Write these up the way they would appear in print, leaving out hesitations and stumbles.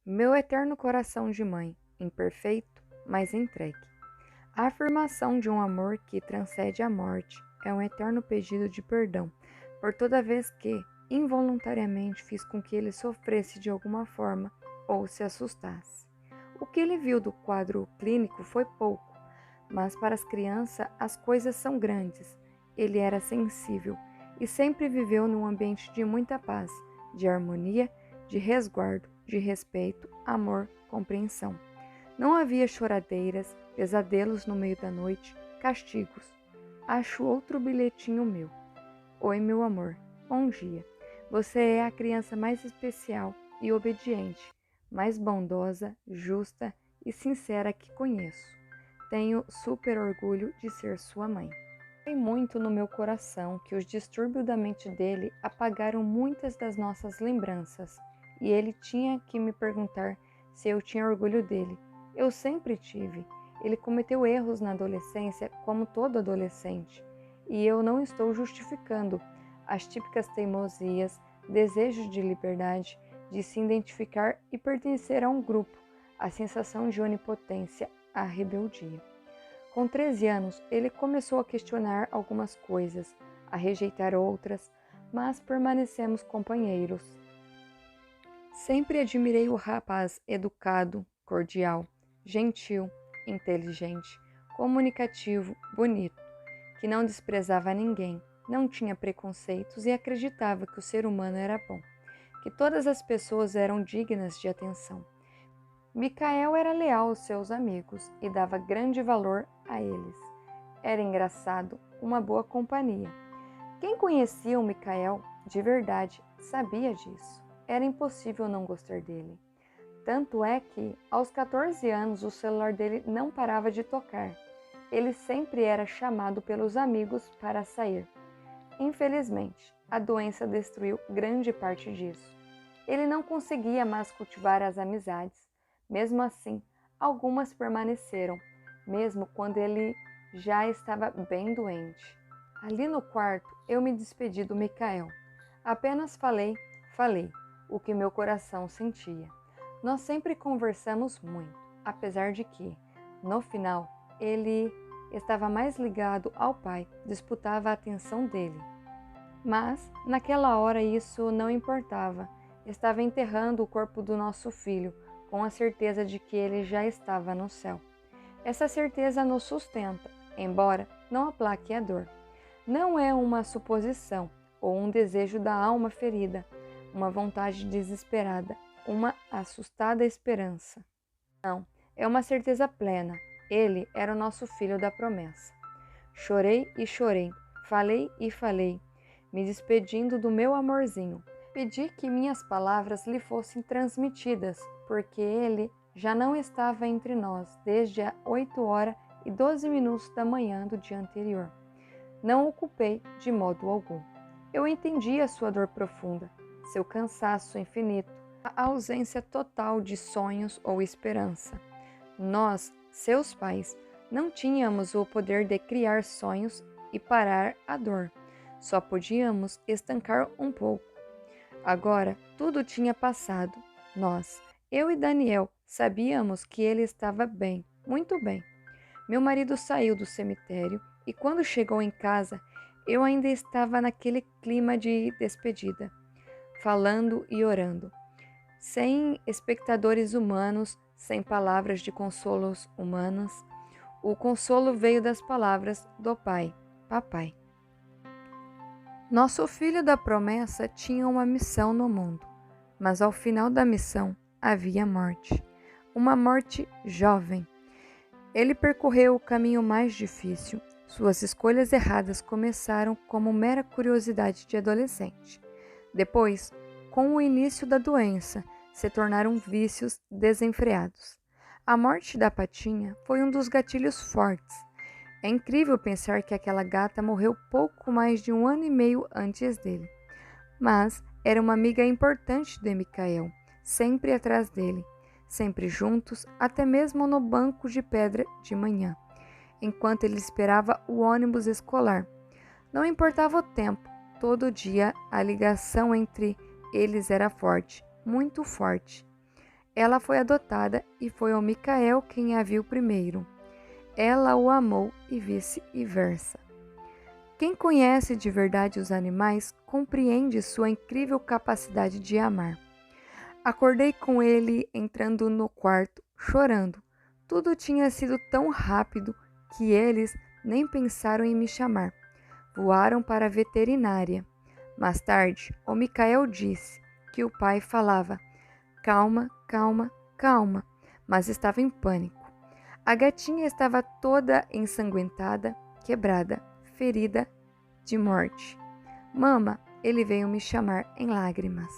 Meu eterno coração de mãe, imperfeito, mas entregue. A afirmação de um amor que transcende a morte é um eterno pedido de perdão por toda vez que, involuntariamente, fiz com que ele sofresse de alguma forma ou se assustasse. O que ele viu do quadro clínico foi pouco, mas para as crianças as coisas são grandes. Ele era sensível e sempre viveu num ambiente de muita paz, de harmonia, de resguardo, de respeito, amor, compreensão. Não havia choradeiras, pesadelos no meio da noite, castigos. Acho outro bilhetinho meu. Oi, meu amor. Bom dia. Você é a criança mais especial e obediente, mais bondosa, justa e sincera que conheço. Tenho super orgulho de ser sua mãe. Tem muito no meu coração que os distúrbios da mente dele apagaram muitas das nossas lembranças, e ele tinha que me perguntar se eu tinha orgulho dele. Eu sempre tive. Ele cometeu erros na adolescência, como todo adolescente, e eu não estou justificando as típicas teimosias, desejos de liberdade, de se identificar e pertencer a um grupo, a sensação de onipotência, a rebeldia. Com 13 anos, ele começou a questionar algumas coisas, a rejeitar outras, mas permanecemos companheiros. Sempre admirei o rapaz educado, cordial, gentil, inteligente, comunicativo, bonito, que não desprezava ninguém, não tinha preconceitos e acreditava que o ser humano era bom, que todas as pessoas eram dignas de atenção. Micael era leal aos seus amigos e dava grande valor a eles. Era engraçado, uma boa companhia. Quem conhecia o Micael de verdade sabia disso. Era impossível não gostar dele. Tanto é que, aos 14 anos, o celular dele não parava de tocar. Ele sempre era chamado pelos amigos para sair. Infelizmente, a doença destruiu grande parte disso. Ele não conseguia mais cultivar as amizades. Mesmo assim, algumas permaneceram, mesmo quando ele já estava bem doente. Ali no quarto, eu me despedi do Micael. Apenas falei o que meu coração sentia. Nós sempre conversamos muito, apesar de que, no final, ele estava mais ligado ao pai, disputava a atenção dele. Mas, naquela hora, isso não importava. Estava enterrando o corpo do nosso filho, com a certeza de que ele já estava no céu. Essa certeza nos sustenta, embora não aplaque a dor. Não é uma suposição ou um desejo da alma ferida, uma vontade desesperada, uma assustada esperança. Não, é uma certeza plena. Ele era o nosso filho da promessa. Chorei e chorei, falei e falei, me despedindo do meu amorzinho. Pedi que minhas palavras lhe fossem transmitidas, porque ele já não estava entre nós desde as 8h12 da manhã do dia anterior. Não o culpei de modo algum. Eu entendi a sua dor profunda, seu cansaço infinito, a ausência total de sonhos ou esperança. Nós, seus pais, não tínhamos o poder de criar sonhos e parar a dor. Só podíamos estancar um pouco. Agora, tudo tinha passado. Nós, eu e Daniel, sabíamos que ele estava bem, muito bem. Meu marido saiu do cemitério e quando chegou em casa, eu ainda estava naquele clima de despedida, falando e orando, sem espectadores humanos, sem palavras de consolos humanas. O consolo veio das palavras do Pai, Papai. Nosso filho da promessa tinha uma missão no mundo, mas ao final da missão havia morte. Uma morte jovem. Ele percorreu o caminho mais difícil. Suas escolhas erradas começaram como mera curiosidade de adolescente. Depois, com o início da doença, se tornaram vícios desenfreados. A morte da Patinha foi um dos gatilhos fortes. É incrível pensar que aquela gata morreu pouco mais de 1 ano e meio antes dele. Mas era uma amiga importante de Micael, sempre atrás dele, sempre juntos, até mesmo no banco de pedra de manhã, enquanto ele esperava o ônibus escolar. Não importava o tempo, todo dia a ligação entre eles era forte, muito forte. Ela foi adotada e foi o Micael quem a viu primeiro. Ela o amou e vice-versa. Quem conhece de verdade os animais compreende sua incrível capacidade de amar. Acordei com ele entrando no quarto, chorando. Tudo tinha sido tão rápido que eles nem pensaram em me chamar. Voaram para a veterinária. Mais tarde, o Micael disse que o pai falava: calma, calma, calma, mas estava em pânico. A gatinha estava toda ensanguentada, quebrada, ferida de morte. Mama, ele veio me chamar em lágrimas.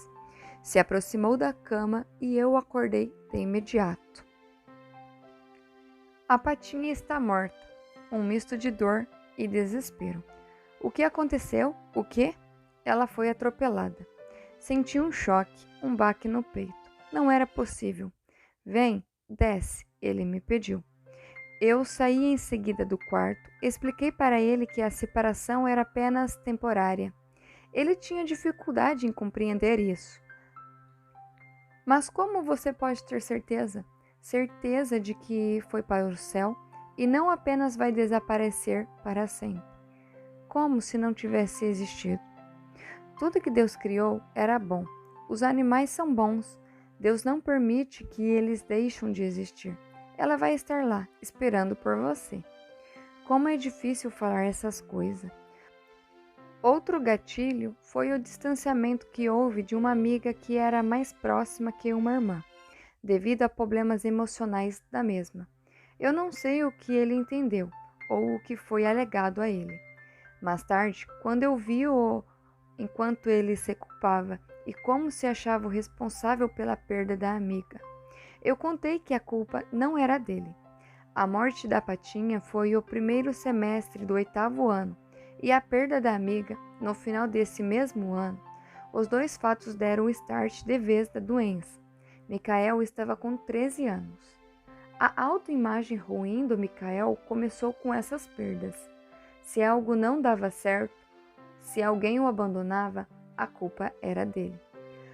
Se aproximou da cama e eu acordei de imediato. A patinha está morta, um misto de dor e desespero. O que aconteceu? O quê? Ela foi atropelada. Senti um choque, um baque no peito. Não era possível. Vem, desce, ele me pediu. Eu saí em seguida do quarto, expliquei para ele que a separação era apenas temporária. Ele tinha dificuldade em compreender isso. Mas como você pode ter certeza? Certeza de que foi para o céu e não apenas vai desaparecer para sempre. Como se não tivesse existido. Tudo que Deus criou era bom. Os animais são bons. Deus não permite que eles deixem de existir. Ela vai estar lá, esperando por você. Como é difícil falar essas coisas. Outro gatilho foi o distanciamento que houve de uma amiga que era mais próxima que uma irmã, devido a problemas emocionais da mesma. Eu não sei o que ele entendeu ou o que foi alegado a ele. Mais tarde, quando eu vi-o enquanto ele se culpava e como se achava o responsável pela perda da amiga, eu contei que a culpa não era dele. A morte da patinha foi o primeiro semestre do 8º ano e a perda da amiga no final desse mesmo ano. Os dois fatos deram o start de vez da doença. Micael estava com 13 anos. A autoimagem ruim do Micael começou com essas perdas. Se algo não dava certo, se alguém o abandonava, a culpa era dele.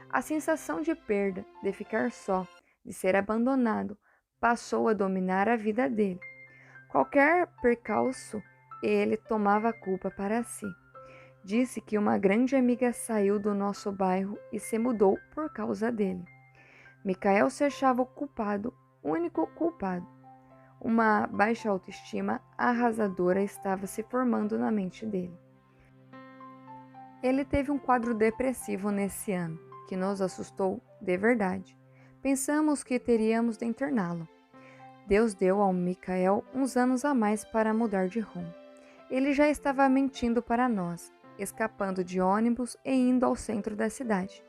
A sensação de perda, de ficar só, de ser abandonado, passou a dominar a vida dele. Qualquer percalço, ele tomava a culpa para si. Disse que uma grande amiga saiu do nosso bairro e se mudou por causa dele. Micael se achava o culpado, único culpado. Uma baixa autoestima arrasadora estava se formando na mente dele. Ele teve um quadro depressivo nesse ano, que nos assustou de verdade. Pensamos que teríamos de interná-lo. Deus deu ao Micael uns anos a mais para mudar de rumo. Ele já estava mentindo para nós, escapando de ônibus e indo ao centro da cidade.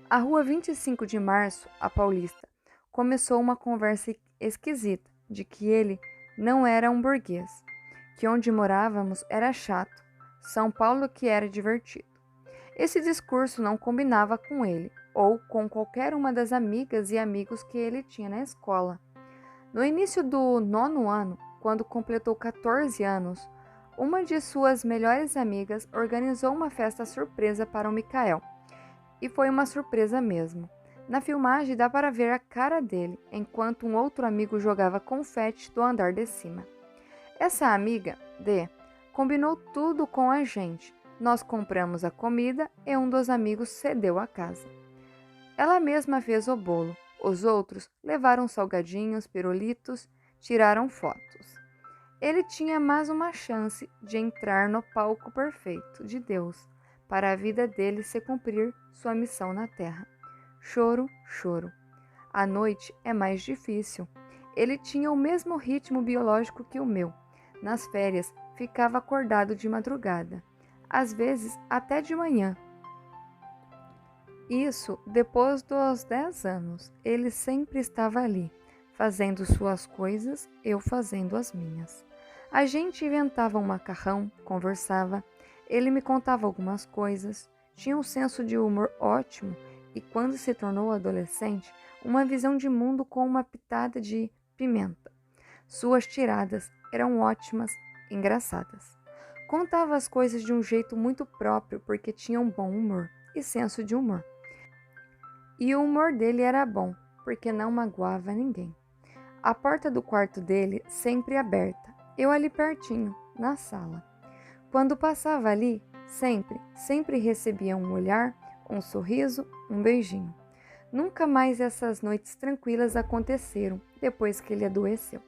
A rua 25 de março, a Paulista, começou uma conversa esquisita de que ele não era um burguês, que onde morávamos era chato, São Paulo que era divertido. Esse discurso não combinava com ele ou com qualquer uma das amigas e amigos que ele tinha na escola. No início do 9º ano, quando completou 14 anos, uma de suas melhores amigas organizou uma festa surpresa para o Micael. E foi uma surpresa mesmo. Na filmagem dá para ver a cara dele, enquanto um outro amigo jogava confete do andar de cima. Essa amiga, D, combinou tudo com a gente. Nós compramos a comida e um dos amigos cedeu a casa. Ela mesma fez o bolo. Os outros levaram salgadinhos, pirulitos, tiraram fotos. Ele tinha mais uma chance de entrar no palco perfeito de Deus para a vida dele se cumprir sua missão na terra. Choro, choro. A noite é mais difícil. Ele tinha o mesmo ritmo biológico que o meu. Nas férias, ficava acordado de madrugada, às vezes até de manhã. Isso depois dos 10 anos. Ele sempre estava ali, fazendo suas coisas, eu fazendo as minhas. A gente inventava um macarrão, conversava, ele me contava algumas coisas, tinha um senso de humor ótimo e, quando se tornou adolescente, uma visão de mundo com uma pitada de pimenta. Suas tiradas eram ótimas, engraçadas. Contava as coisas de um jeito muito próprio porque tinha um bom humor e senso de humor. E o humor dele era bom, porque não magoava ninguém. A porta do quarto dele sempre aberta, eu ali pertinho, na sala. Quando passava ali, sempre recebia um olhar, um sorriso, um beijinho. Nunca mais essas noites tranquilas aconteceram depois que ele adoeceu.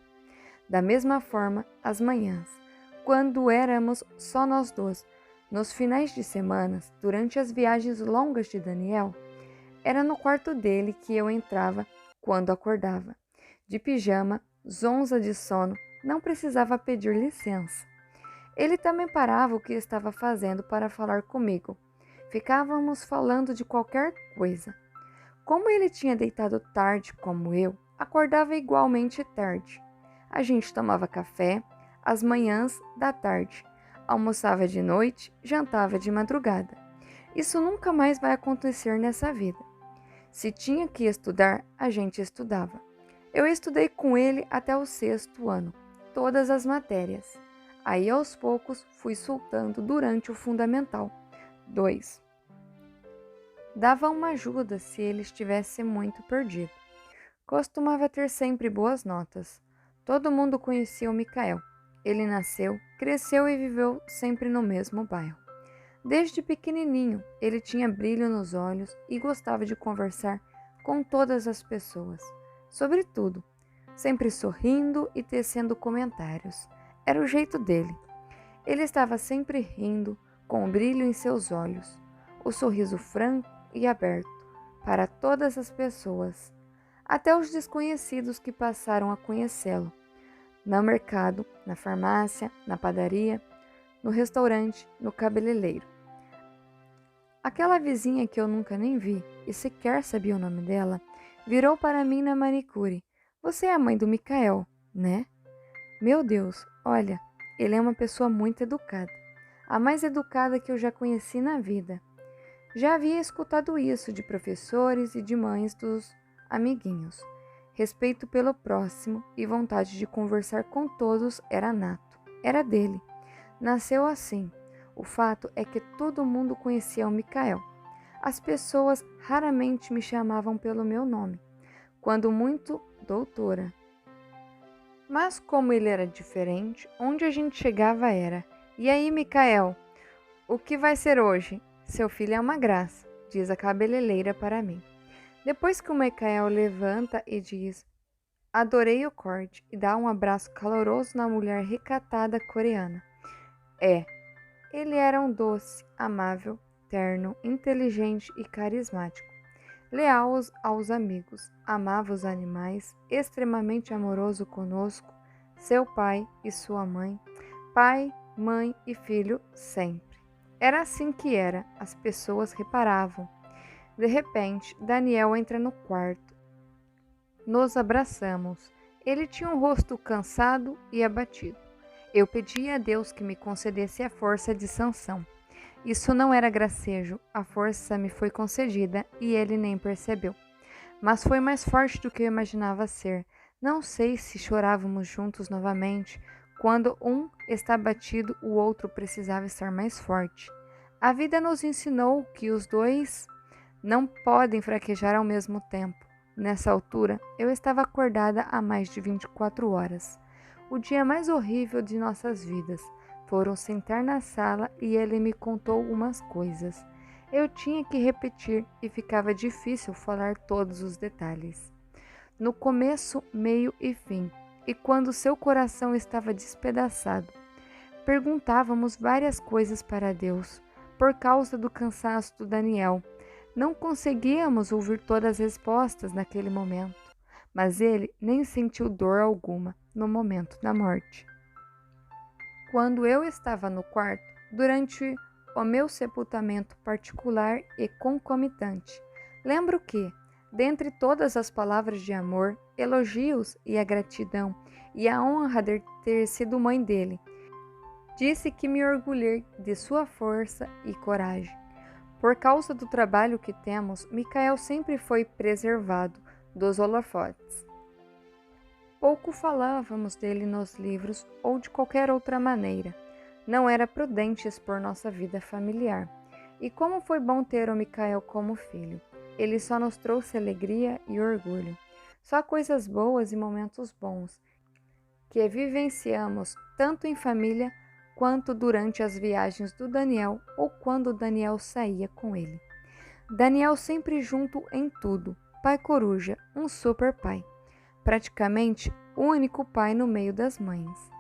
Da mesma forma, as manhãs, quando éramos só nós dois, nos finais de semanas, durante as viagens longas de Daniel, era no quarto dele que eu entrava quando acordava. De pijama, zonza de sono, não precisava pedir licença. Ele também parava o que estava fazendo para falar comigo. Ficávamos falando de qualquer coisa. Como ele tinha deitado tarde como eu, acordava igualmente tarde. A gente tomava café às manhãs da tarde, almoçava de noite, jantava de madrugada. Isso nunca mais vai acontecer nessa vida. Se tinha que estudar, a gente estudava. Eu estudei com ele até o 6º ano, todas as matérias. Aí aos poucos fui soltando durante o Fundamental 2. Dava uma ajuda se ele estivesse muito perdido. Costumava ter sempre boas notas. Todo mundo conhecia o Micael. Ele nasceu, cresceu e viveu sempre no mesmo bairro. Desde pequenininho, ele tinha brilho nos olhos e gostava de conversar com todas as pessoas. Sobretudo, sempre sorrindo e tecendo comentários. Era o jeito dele. Ele estava sempre rindo, com o brilho em seus olhos, o sorriso franco e aberto para todas as pessoas, até os desconhecidos que passaram a conhecê-lo, no mercado, na farmácia, na padaria, no restaurante, no cabeleireiro. Aquela vizinha que eu nunca nem vi e sequer sabia o nome dela, virou para mim na manicure. Você é a mãe do Micael, né? Meu Deus, olha, ele é uma pessoa muito educada. A mais educada que eu já conheci na vida. Já havia escutado isso de professores e de mães dos amiguinhos. Respeito pelo próximo e vontade de conversar com todos era nato. Era dele. Nasceu assim. O fato é que todo mundo conhecia o Micael. As pessoas raramente me chamavam pelo meu nome, quando muito doutora. Mas como ele era diferente, onde a gente chegava era: "E aí, Micael, o que vai ser hoje? Seu filho é uma graça", diz a cabeleireira para mim. Depois que o Micael levanta e diz: "Adorei o corte", e dá um abraço caloroso na mulher recatada coreana. Ele era um doce, amável, terno, inteligente e carismático. Leal aos amigos, amava os animais, extremamente amoroso conosco, seu pai e sua mãe, pai, mãe e filho sempre. Era assim que era, as pessoas reparavam. De repente, Daniel entra no quarto. Nos abraçamos. Ele tinha um rosto cansado e abatido. Eu pedi a Deus que me concedesse a força de Sansão. Isso não era gracejo, a força me foi concedida e ele nem percebeu. Mas foi mais forte do que eu imaginava ser. Não sei se chorávamos juntos novamente. Quando um está abatido, o outro precisava estar mais forte. A vida nos ensinou que os dois não podem fraquejar ao mesmo tempo. Nessa altura, eu estava acordada há mais de 24 horas. O dia mais horrível de nossas vidas. Foram sentar na sala e ele me contou umas coisas. Eu tinha que repetir e ficava difícil falar todos os detalhes. No começo, meio e fim, e quando seu coração estava despedaçado. Perguntávamos várias coisas para Deus, por causa do cansaço do Daniel. Não conseguíamos ouvir todas as respostas naquele momento, mas ele nem sentiu dor alguma no momento da morte. Quando eu estava no quarto, durante o meu sepultamento particular e concomitante, lembro que, dentre todas as palavras de amor, elogios e a gratidão e a honra de ter sido mãe dele, disse que me orgulhei de sua força e coragem. Por causa do trabalho que temos, Micael sempre foi preservado dos holofotes. Pouco falávamos dele nos livros ou de qualquer outra maneira. Não era prudente expor nossa vida familiar. E como foi bom ter o Micael como filho. Ele só nos trouxe alegria e orgulho. Só coisas boas e momentos bons que vivenciamos tanto em família quanto durante as viagens do Daniel ou quando o Daniel saía com ele. Daniel sempre junto em tudo. Pai coruja, um super pai. Praticamente o único pai no meio das mães.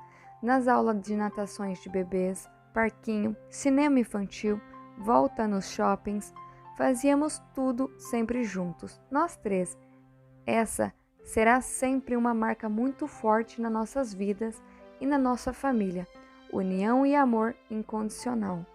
Nas aulas de natações de bebês, parquinho, cinema infantil, volta nos shoppings, fazíamos tudo sempre juntos, nós três. Essa será sempre uma marca muito forte nas nossas vidas e na nossa família. União e amor incondicional.